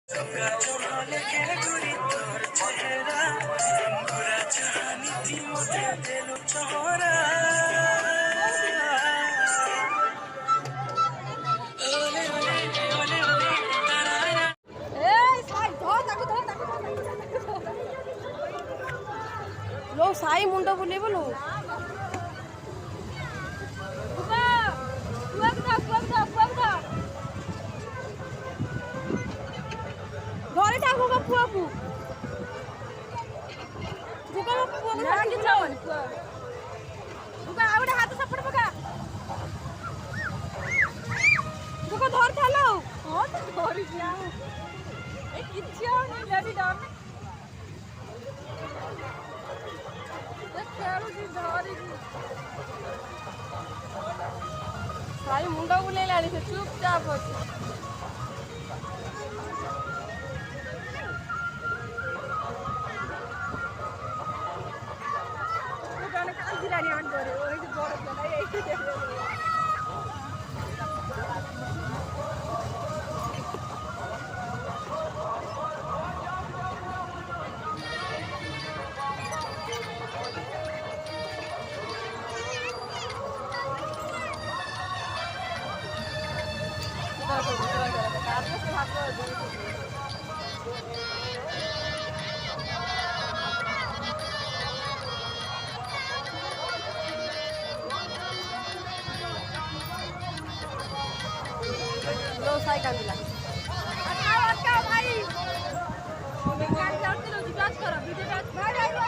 लो साई मुंड बुले बोलो घरे ठाकुर का पुआ पु दुका पुआ को हाथ चावल दुका आवडे हाथ सपड पका दुका धर थालो हां तो धरि दिया ए किछि आ नहीं लेडी डर खेलु जी धरि साई मुंड बुले लानी से चुपचाप अछि लो साई कांदिला अटकाओ भाई काट जाओ लो जांच करो वीडियो जांच भाई